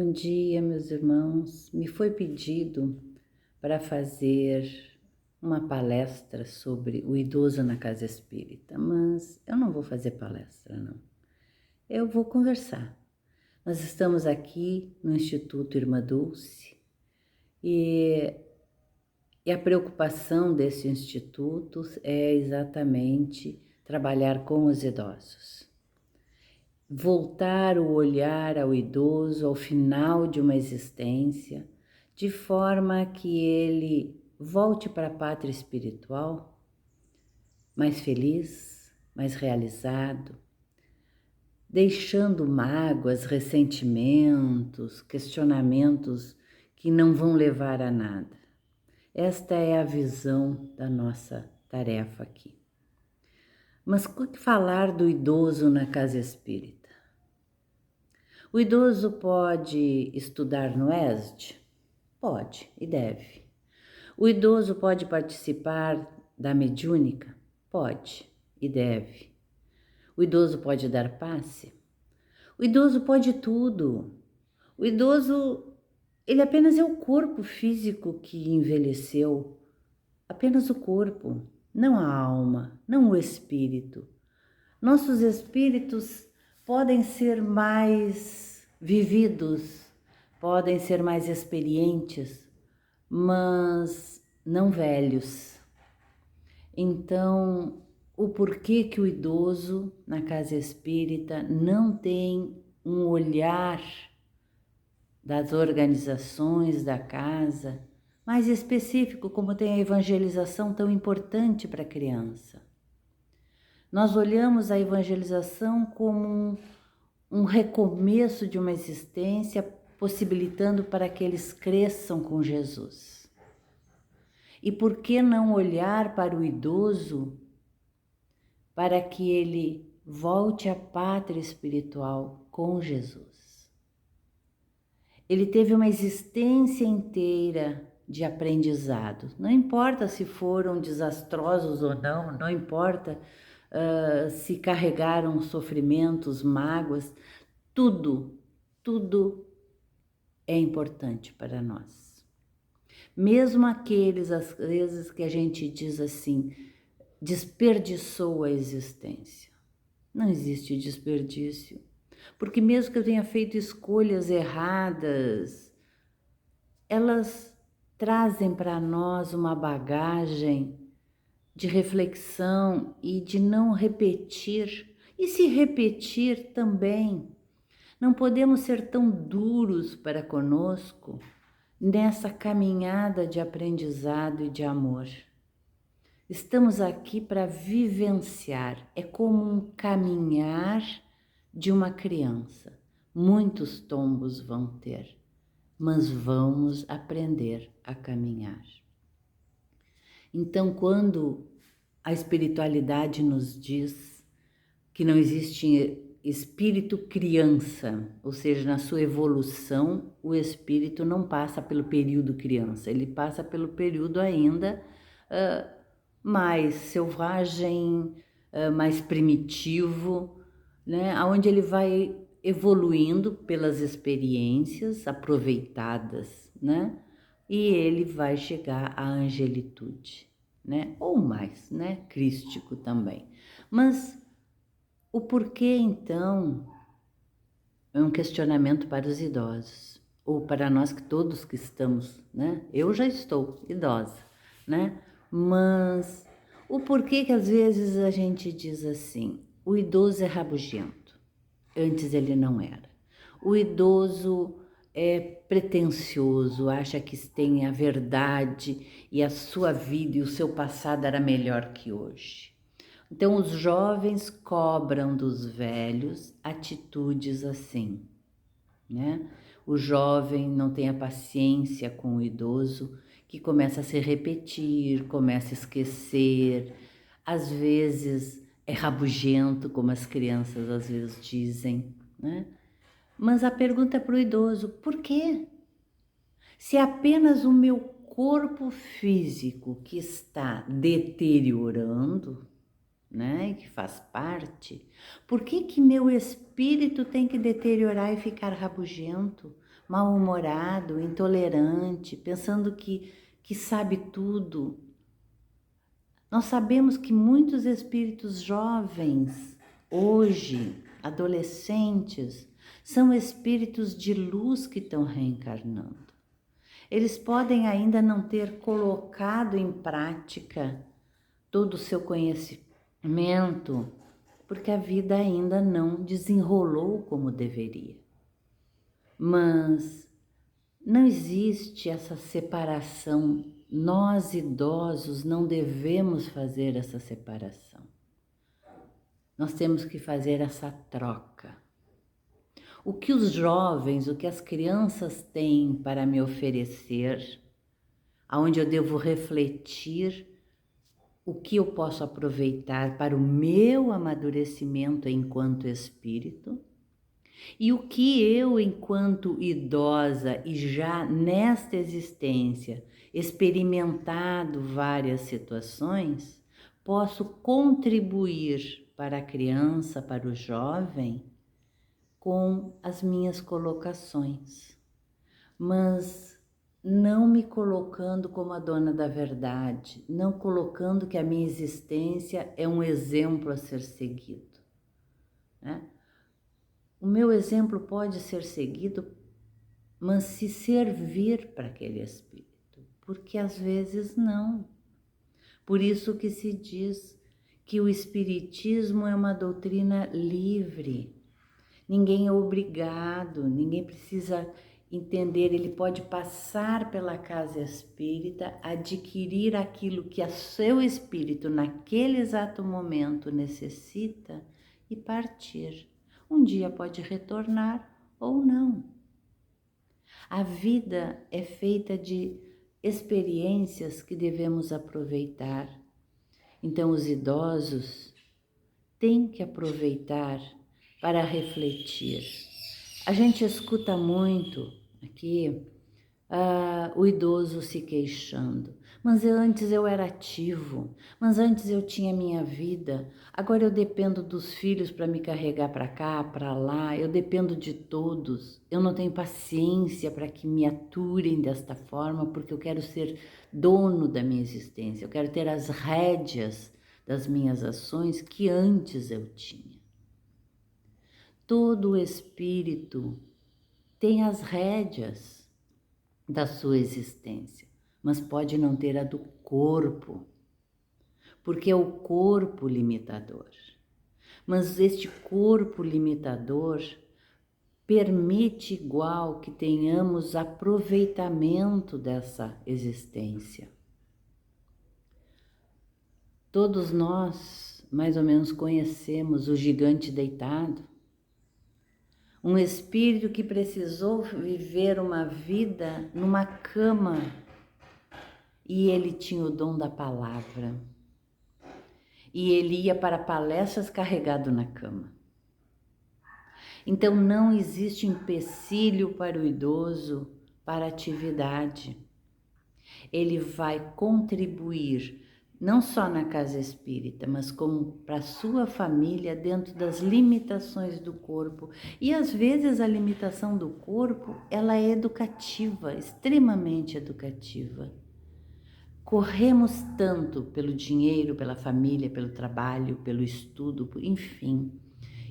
Bom dia, meus irmãos. Me foi pedido para fazer uma palestra sobre o idoso na casa espírita, mas eu não vou fazer palestra, não. Eu vou conversar. Nós estamos aqui no Instituto Irmã Dulce e a preocupação desse instituto é exatamente trabalhar com os idosos. Voltar o olhar ao idoso ao final de uma existência, de forma que ele volte para a pátria espiritual mais feliz, mais realizado, deixando mágoas, ressentimentos, questionamentos que não vão levar a nada. Esta é a visão da nossa tarefa aqui. Mas o que falar do idoso na casa espírita? O idoso pode estudar no ESD? Pode e deve. O idoso pode participar da mediúnica? Pode e deve. O idoso pode dar passe? O idoso pode tudo. O idoso, ele apenas é o corpo físico que envelheceu. Apenas o corpo, não a alma, não o espírito. Nossos espíritos podem ser mais vividos, podem ser mais experientes, mas não velhos. Então, o porquê que o idoso na casa espírita não tem um olhar das organizações da casa mais específico, como tem a evangelização tão importante para a criança? Nós olhamos a evangelização como um recomeço de uma existência, possibilitando para que eles cresçam com Jesus. E por que não olhar para o idoso para que ele volte à pátria espiritual com Jesus? Ele teve uma existência inteira de aprendizado. Não importa se foram desastrosos ou não, não importa se carregaram sofrimentos, mágoas, tudo é importante para nós. Mesmo aqueles, às vezes, que a gente diz assim, desperdiçou a existência. Não existe desperdício, porque mesmo que eu tenha feito escolhas erradas, elas trazem para nós uma bagagem de reflexão e de não repetir. E se repetir também, não podemos ser tão duros para conosco nessa caminhada de aprendizado e de amor. Estamos aqui para vivenciar, é como um caminhar de uma criança. Muitos tombos vão ter, mas vamos aprender a caminhar. Então, quando a espiritualidade nos diz que não existe espírito criança, ou seja, na sua evolução, o espírito não passa pelo período criança, ele passa pelo período ainda mais selvagem, mais primitivo, né? Onde ele vai evoluindo pelas experiências aproveitadas, né? E ele vai chegar à angelitude, né? Ou mais, né? Crístico também. Mas o porquê, então, é um questionamento para os idosos, ou para nós que todos que estamos, né? Eu já estou idosa, né? Mas o porquê que às vezes a gente diz assim, o idoso é rabugento, antes ele não era. O idoso é pretensioso, acha que tem a verdade e a sua vida e o seu passado era melhor que hoje. Então os jovens cobram dos velhos atitudes assim, né? O jovem não tem a paciência com o idoso, que começa a se repetir, começa a esquecer, às vezes é rabugento, como as crianças às vezes dizem, né? Mas a pergunta é para o idoso, por quê? Se é apenas o meu corpo físico que está deteriorando, né, que faz parte, por que que meu espírito tem que deteriorar e ficar rabugento? mal-humorado, intolerante, pensando que sabe tudo. Nós sabemos que muitos espíritos jovens, hoje, adolescentes, são espíritos de luz que estão reencarnando. Eles podem ainda não ter colocado em prática todo o seu conhecimento, porque a vida ainda não desenrolou como deveria. Mas não existe essa separação. Nós idosos não devemos fazer essa separação. Nós temos que fazer essa troca. O que os jovens, o que as crianças têm para me oferecer, aonde eu devo refletir o que eu posso aproveitar para o meu amadurecimento enquanto espírito, e o que eu, enquanto idosa e já nesta existência, experimentado várias situações, posso contribuir para a criança, para o jovem, com as minhas colocações, mas não me colocando como a dona da verdade, não colocando que a minha existência é um exemplo a ser seguido, né? O meu exemplo pode ser seguido, mas se servir para aquele espírito, porque às vezes não. Por isso que se diz que o espiritismo é uma doutrina livre. Ninguém é obrigado, ninguém precisa entender, ele pode passar pela casa espírita, adquirir aquilo que a seu espírito naquele exato momento necessita e partir. Um dia pode retornar ou não. A vida é feita de experiências que devemos aproveitar. Então, os idosos têm que aproveitar para refletir. A gente escuta muito aqui o idoso se queixando. Mas antes eu era ativo, mas antes eu tinha minha vida, agora eu dependo dos filhos para me carregar para cá, para lá, eu dependo de todos. Eu não tenho paciência para que me aturem desta forma, porque eu quero ser dono da minha existência, eu quero ter as rédeas das minhas ações que antes eu tinha. Todo espírito tem as rédeas da sua existência, mas pode não ter a do corpo, porque é o corpo limitador. Mas este corpo limitador permite igual que tenhamos aproveitamento dessa existência. Todos nós, mais ou menos, conhecemos o gigante deitado, um espírito que precisou viver uma vida numa cama e ele tinha o dom da palavra. E ele ia para palestras carregado na cama. Então não existe empecilho para o idoso para a atividade. Ele vai contribuir não só na casa espírita, mas como para a sua família dentro das limitações do corpo. E às vezes a limitação do corpo, ela é educativa, extremamente educativa. Corremos tanto pelo dinheiro, pela família, pelo trabalho, pelo estudo, enfim.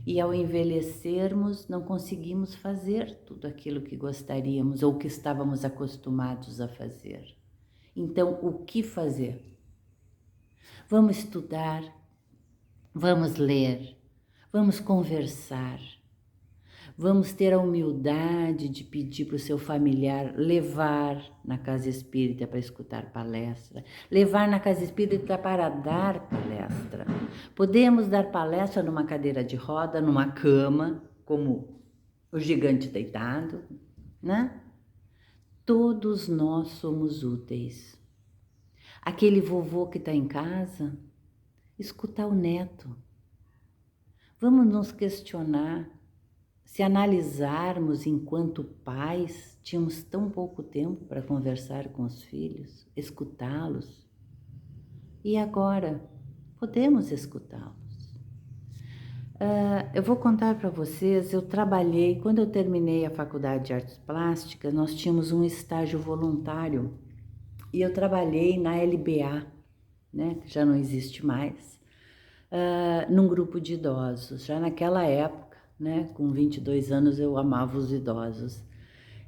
E ao envelhecermos, não conseguimos fazer tudo aquilo que gostaríamos ou que estávamos acostumados a fazer. Então, o que fazer? Vamos estudar, vamos ler, vamos conversar, vamos ter a humildade de pedir para o seu familiar levar na casa espírita para escutar palestra, levar na casa espírita para dar palestra. Podemos dar palestra numa cadeira de roda, numa cama, como o gigante deitado, né? Todos nós somos úteis. Aquele vovô que está em casa, escutar o neto. Vamos nos questionar. Se analisarmos enquanto pais, tínhamos tão pouco tempo para conversar com os filhos, escutá-los. E agora, podemos escutá-los. Eu vou contar para vocês, eu trabalhei, quando eu terminei a faculdade de artes plásticas, nós tínhamos um estágio voluntário e eu trabalhei na LBA, né, que já não existe mais, num grupo de idosos. Já naquela época, né, com 22 anos, eu amava os idosos.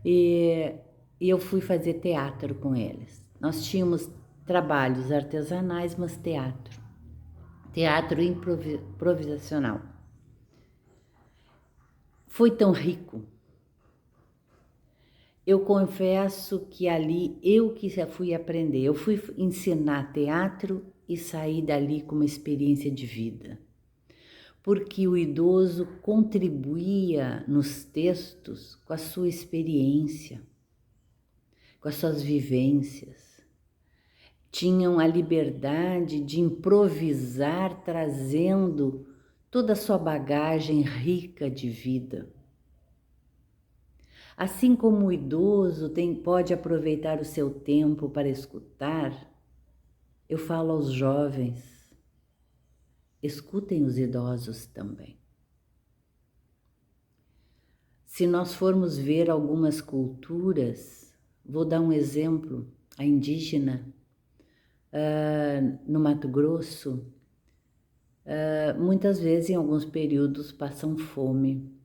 E eu fui fazer teatro com eles. Nós tínhamos trabalhos artesanais, mas teatro improvisacional. Foi tão rico. Eu confesso que ali eu que fui aprender, eu fui ensinar teatro e saí dali com uma experiência de vida. Porque o idoso contribuía nos textos com a sua experiência, com as suas vivências. Tinham a liberdade de improvisar, trazendo toda a sua bagagem rica de vida. Assim como o idoso pode aproveitar o seu tempo para escutar, eu falo aos jovens, escutem os idosos também. Se nós formos ver algumas culturas, vou dar um exemplo, a indígena, no Mato Grosso, muitas vezes em alguns períodos passam fome.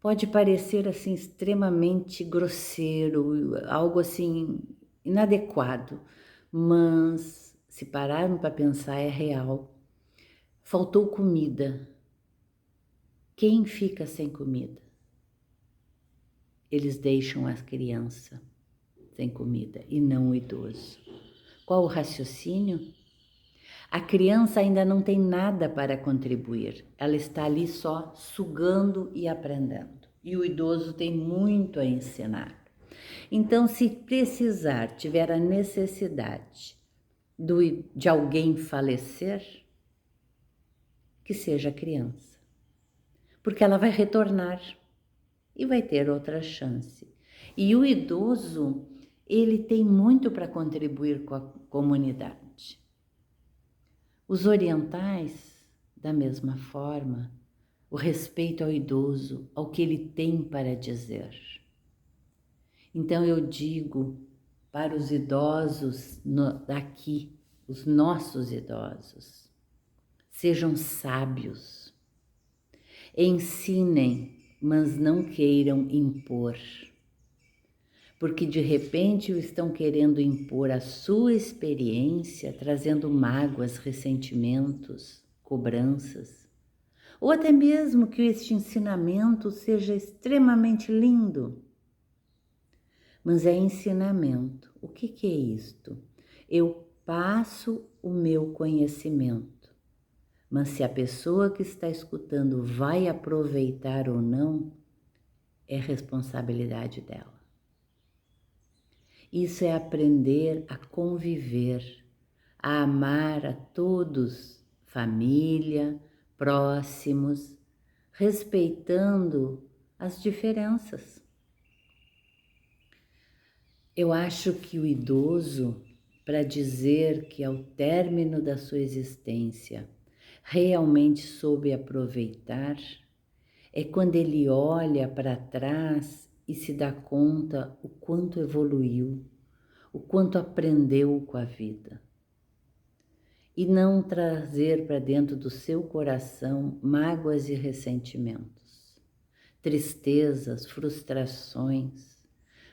Pode parecer assim extremamente grosseiro, algo assim inadequado, mas se pararmos para pensar é real. Faltou comida. Quem fica sem comida? Eles deixam a criança sem comida e não o idoso. Qual o raciocínio? A criança ainda não tem nada para contribuir, ela está ali só sugando e aprendendo. E o idoso tem muito a ensinar. Então, se precisar, tiver a necessidade de alguém falecer, que seja a criança, porque ela vai retornar e vai ter outra chance. E o idoso, ele tem muito para contribuir com a comunidade. Os orientais, da mesma forma, o respeito ao idoso, ao que ele tem para dizer. Então eu digo para os idosos daqui, os nossos idosos, sejam sábios, ensinem, mas não queiram impor. Porque de repente estão querendo impor a sua experiência, trazendo mágoas, ressentimentos, cobranças. Ou até mesmo que este ensinamento seja extremamente lindo. Mas é ensinamento. O que é isto? Eu passo o meu conhecimento. Mas se a pessoa que está escutando vai aproveitar ou não, é responsabilidade dela. Isso é aprender a conviver, a amar a todos, família, próximos, respeitando as diferenças. Eu acho que o idoso, para dizer que ao término da sua existência realmente soube aproveitar, é quando ele olha para trás e se dá conta o quanto evoluiu, o quanto aprendeu com a vida. E não trazer para dentro do seu coração mágoas e ressentimentos, tristezas, frustrações.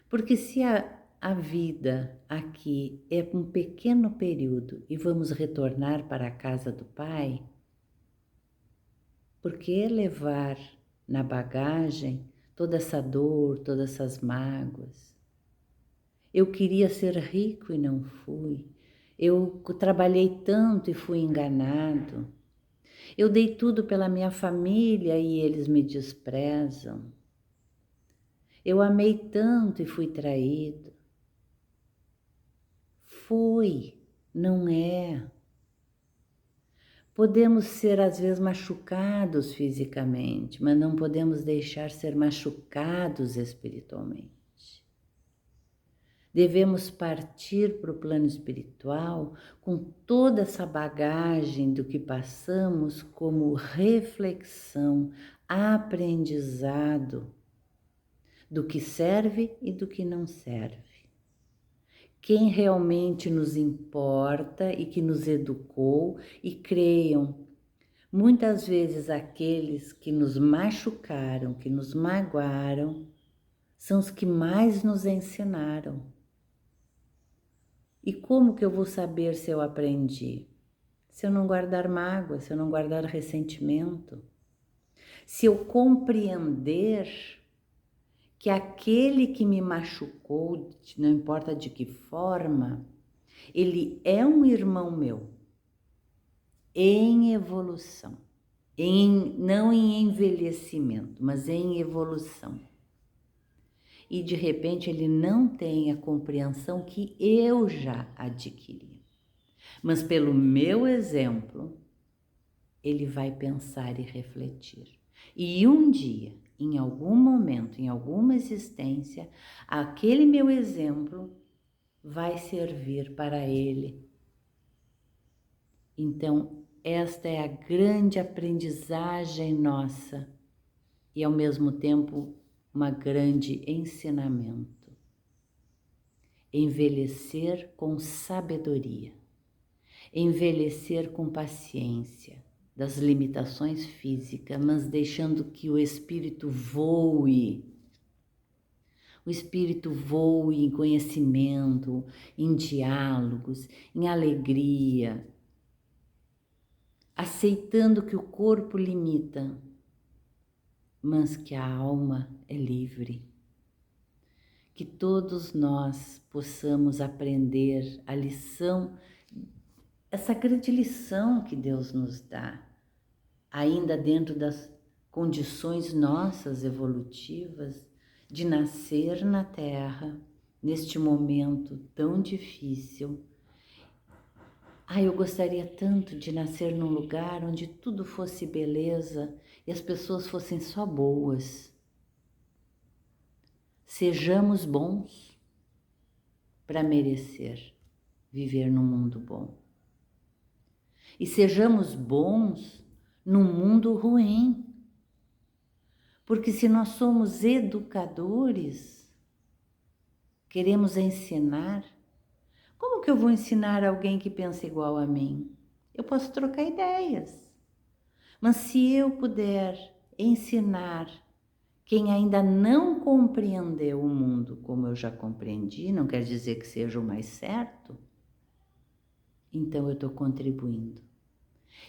Porque se a vida aqui é um pequeno período e vamos retornar para a casa do Pai, por que levar na bagagem toda essa dor, todas essas mágoas? Eu queria ser rico e não fui. Eu trabalhei tanto e fui enganado. Eu dei tudo pela minha família e eles me desprezam. Eu amei tanto e fui traído. Foi, não é. Podemos ser às vezes machucados fisicamente, mas não podemos deixar ser machucados espiritualmente. Devemos partir para o plano espiritual com toda essa bagagem do que passamos como reflexão, aprendizado do que serve e do que não serve. Quem realmente nos importa e que nos educou, e creiam, muitas vezes aqueles que nos machucaram, que nos magoaram, são os que mais nos ensinaram. E como que eu vou saber se eu aprendi? Se eu não guardar mágoa, se eu não guardar ressentimento, se eu compreender que aquele que me machucou, não importa de que forma, ele é um irmão meu, em evolução, não em envelhecimento, mas em evolução. E de repente ele não tem a compreensão que eu já adquiri. Mas pelo meu exemplo, ele vai pensar e refletir. E um dia, em algum momento, em alguma existência, aquele meu exemplo vai servir para ele. Então, esta é a grande aprendizagem nossa e, ao mesmo tempo, uma grande ensinamento. Envelhecer com sabedoria, envelhecer com paciência das limitações físicas, mas deixando que o espírito voe. O espírito voe em conhecimento, em diálogos, em alegria, aceitando que o corpo limita, mas que a alma é livre. Que todos nós possamos aprender a lição, essa grande lição que Deus nos dá, ainda dentro das condições nossas evolutivas, de nascer na Terra, neste momento tão difícil. Eu gostaria tanto de nascer num lugar onde tudo fosse beleza e as pessoas fossem só boas. Sejamos bons para merecer viver num mundo bom. E sejamos bons num mundo ruim. Porque se nós somos educadores, queremos ensinar, como que eu vou ensinar alguém que pensa igual a mim? Eu posso trocar ideias. Mas se eu puder ensinar quem ainda não compreendeu o mundo como eu já compreendi, não quer dizer que seja o mais certo, então eu estou contribuindo.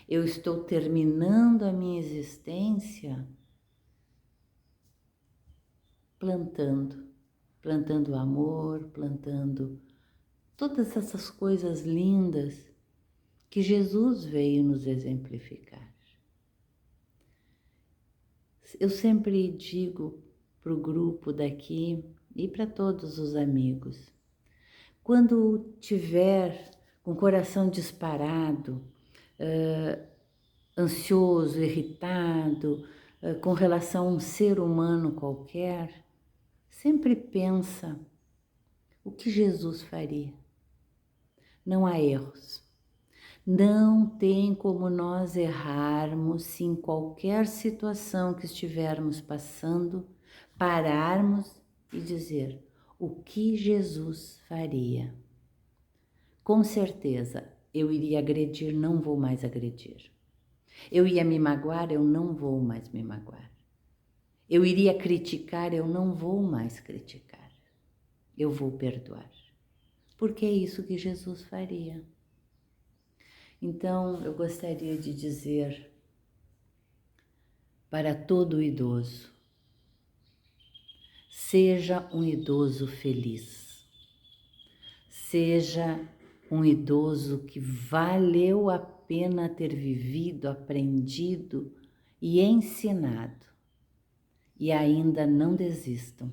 Eu estou terminando a minha existência plantando amor, plantando todas essas coisas lindas que Jesus veio nos exemplificar. Eu sempre digo para o grupo daqui e para todos os amigos, quando tiver com o coração disparado, ansioso, irritado, com relação a um ser humano qualquer, sempre pensa o que Jesus faria. Não há erros. Não tem como nós errarmos se em qualquer situação que estivermos passando, pararmos e dizer o que Jesus faria. Com certeza, eu iria agredir, não vou mais agredir. Eu ia me magoar, eu não vou mais me magoar. Eu iria criticar, eu não vou mais criticar. Eu vou perdoar. Porque é isso que Jesus faria. Então, eu gostaria de dizer para todo idoso, seja um idoso feliz, seja um idoso que valeu a pena ter vivido, aprendido e ensinado. E ainda não desistam,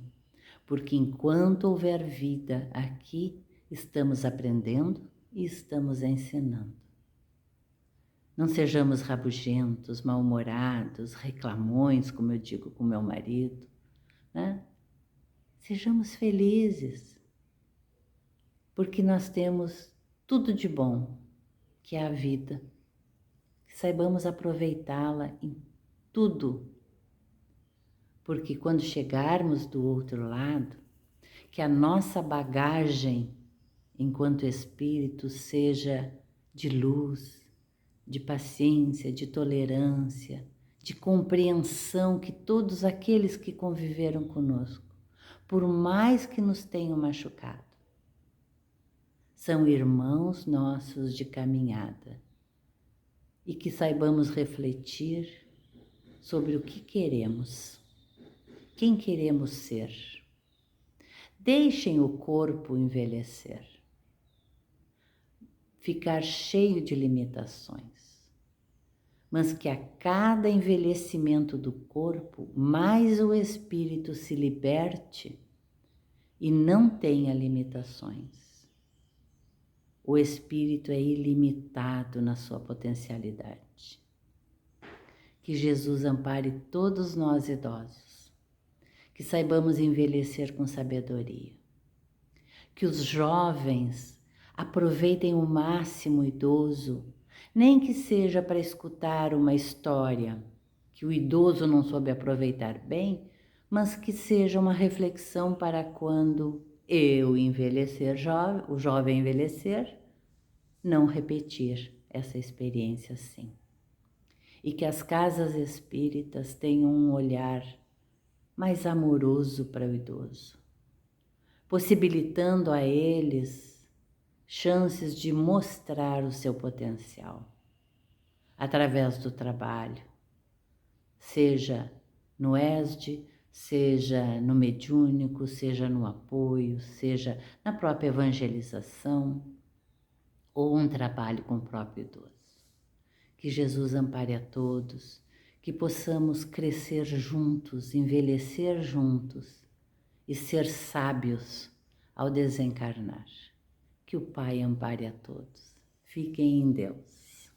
porque enquanto houver vida aqui, estamos aprendendo e estamos ensinando. Não sejamos rabugentos, mal-humorados, reclamões, como eu digo com meu marido, né? Sejamos felizes. porque nós temos tudo de bom, que é a vida. Que saibamos aproveitá-la em tudo, porque quando chegarmos do outro lado, que a nossa bagagem enquanto espírito seja de luz, de paciência, de tolerância, de compreensão, que todos aqueles que conviveram conosco, por mais que nos tenham machucado, são irmãos nossos de caminhada, e que saibamos refletir sobre o que queremos, quem queremos ser. Deixem o corpo envelhecer, ficar cheio de limitações, mas que a cada envelhecimento do corpo, mais o espírito se liberte e não tenha limitações. O espírito é ilimitado na sua potencialidade. Que Jesus ampare todos nós idosos, que saibamos envelhecer com sabedoria, que os jovens aproveitem o máximo o idoso, nem que seja para escutar uma história que o idoso não soube aproveitar bem, mas que seja uma reflexão para quando eu envelhecer, o jovem envelhecer, não repetir essa experiência assim. E que as casas espíritas tenham um olhar mais amoroso para o idoso, possibilitando a eles chances de mostrar o seu potencial através do trabalho, seja no ESD, seja no mediúnico, seja no apoio, seja na própria evangelização ou um trabalho com o próprio idoso. Que Jesus ampare a todos, que possamos crescer juntos, envelhecer juntos e ser sábios ao desencarnar. Que o Pai ampare a todos. Fiquem em Deus.